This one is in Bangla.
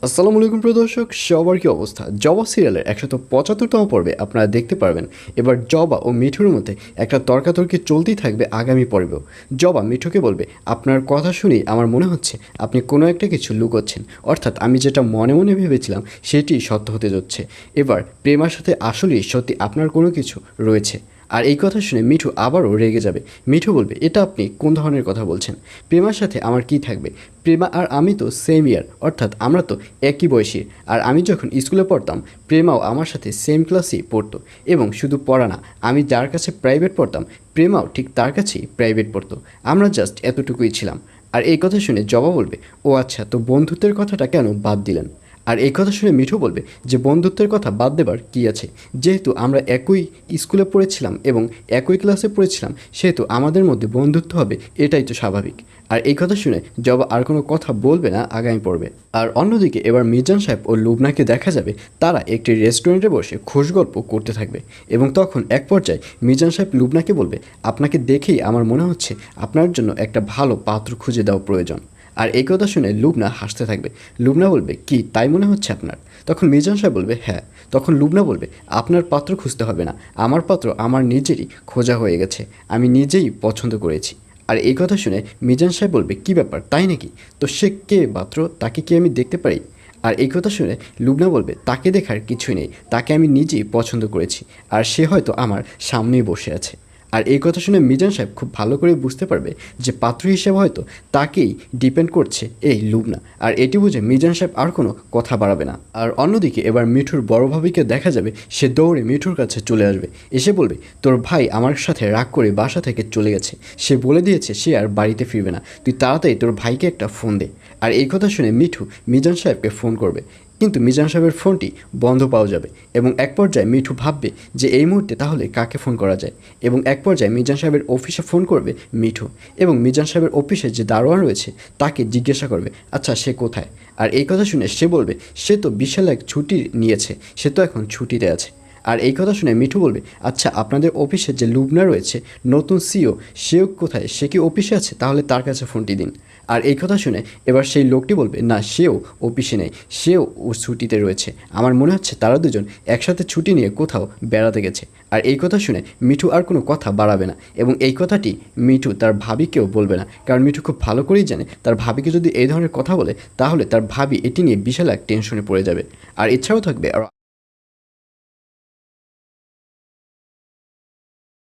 আসসালামু আলাইকুম প্রিয় দর্শক, সবার কি অবস্থা? জবা সিরিয়ালের 175তম পর্বে আপনারা দেখতে পারবেন এবার জবা ও মিঠুর মধ্যে একটা তর্কাতর্কি চলতেই থাকবে আগামী পর্বেও। জবা মিঠুকে বলবে, আপনার কথা শুনেই আমার মনে হচ্ছে আপনি কোনো একটা কিছু লুকোচ্ছেন, অর্থাৎ আমি যেটা মনে মনে ভেবেছিলাম সেটি সত্য হতে যাচ্ছে। এবার প্রেমার সাথে আসলেই সত্যি আপনার কোনো কিছু রয়েছে। আর এই কথা শুনে মিঠু আবারও রেগে যাবে। মিঠু বলবে, এটা আপনি কোন ধরনের কথা বলছেন? প্রেমার সাথে আমার কি থাকবে? প্রেমা আর আমি তো সেম ইয়ার, অর্থাৎ আমরা তো একই বয়সী। আর আমি যখন স্কুলে পড়তাম প্রেমাও আমার সাথে সেম ক্লাসেই পড়তো, এবং শুধু পড়া না, আমি যার কাছে প্রাইভেট পড়তাম প্রেমাও ঠিক তার কাছেই প্রাইভেট পড়তো। আমরা জাস্ট এতটুকুই ছিলাম। আর এই কথা শুনে জবা বলবে, ও আচ্ছা, তো বন্ধুত্বের কথাটা কেন বাদ দিলেন? আর এই কথা শুনে মিঠু বলবে যে বন্ধুত্বের কথা বাদ দেবার কী আছে, যেহেতু আমরা একই স্কুলে পড়েছিলাম এবং একই ক্লাসে পড়েছিলাম, সেহেতু আমাদের মধ্যে বন্ধুত্ব হবে, এটাই তো স্বাভাবিক। আর এই কথা শুনে জবা আর কোনো কথা বলবে না আগামী পর্বে। আর অন্যদিকে এবার মিজান সাহেব ও লুবনাকে দেখা যাবে তারা একটি রেস্টুরেন্টে বসে খোশগল্প করতে থাকবে, এবং তখন এক পর্যায়ে মিজান সাহেব লুবনাকে বলবে, আপনাকে দেখেই আমার মনে হচ্ছে আপনার জন্য একটা ভালো পাত্র খুঁজে দেওয়া প্রয়োজন। আর এই কথা শুনে লুবনা হাসতে থাকবে। লুবনা বলবে, কি তাই মনে হচ্ছে আপনার? তখন মিজান সাহেব বলবে, হ্যাঁ। তখন লুবনা বলবে, আপনার পাত্র খুঁজতে হবে না, আমার পাত্র আমার নিজেরই খোঁজা হয়ে গেছে, আমি নিজেই পছন্দ করেছি। আর এই কথা শুনে মিজান সাহেব বলবে, কী ব্যাপার, তাই নাকি? তো সে কে পাত্র, তাকে কি আমি দেখতে পারি? আর এই কথা শুনে লুবনা বলবে, তাকে দেখার কিছুই নেই, তাকে আমি নিজেই পছন্দ করেছি, আর সে হয়তো আমার সামনেই বসে আছে। আর এই কথা শুনে মিজান সাহেব খুব ভালো করে বুঝতে পারবে যে পাত্র হিসেবে হয়তো তাকেই ডিপেন্ড করছে এই লুবনা। আর এটি বুঝে মিজান সাহেব আর কোনো কথা বাড়াবে না। আর অন্যদিকে এবার মিঠুর বড় ভাবিকে দেখা যাবে সে দৌড়ে মিঠুর কাছে চলে আসবে, এসে বলবে, তোর ভাই আমার সাথে রাগ করে বাসা থেকে চলে গেছে, সে বলে দিয়েছে সে আর বাড়িতে ফিরবে না, তুই তাড়াতাড়ি তোর ভাইকে একটা ফোন দে। আর এই কথা শুনে মিঠু মিজান সাহেবকে ফোন করবে, কিন্তু মিজান সাহেবের ফোনটি বন্ধ পাওয়া যাবে, এবং এক পর্যায়ে মিঠু ভাববে যে এই মুহূর্তে তাহলে কাকে ফোন করা যায়, এবং এক পর্যায়ে মিজান সাহেবের অফিসে ফোন করবে মিঠু, এবং মিজান সাহেবের অফিসে যে দারোয়ান রয়েছে তাকে জিজ্ঞাসা করবে, আচ্ছা সে কোথায়? আর এই কথা শুনে সে বলবে, সে তো বিশাল এক ছুটি নিয়েছে, সে তো এখন ছুটিতে আছে। আর এই কথা শুনে মিঠু বলবে, আচ্ছা আপনাদের অফিসে যে লুবনা রয়েছে নতুন সিও, সেও কোথায়, সে কি অফিসে আছে? তাহলে তার কাছে ফোনটি দিন। আর এই কথা শুনে এবার সেই লোকটি বলবে, না সেও অফিসে নেই, সেও ও ছুটিতে রয়েছে, আমার মনে হচ্ছে তারা দুজন একসাথে ছুটি নিয়ে কোথাও বেড়াতে গেছে। আর এই কথা শুনে মিঠু আর কোনো কথা বাড়াবে না, এবং এই কথাটি মিঠু তার ভাবিকেও বলবে না, কারণ মিঠু খুব ভালো করেই জানে তার ভাবিকে যদি এই ধরনের কথা বলে তাহলে তার ভাবি এটি নিয়ে বিশাল এক টেনশনে পড়ে যাবে। আর এছাড়াও থাকবে আর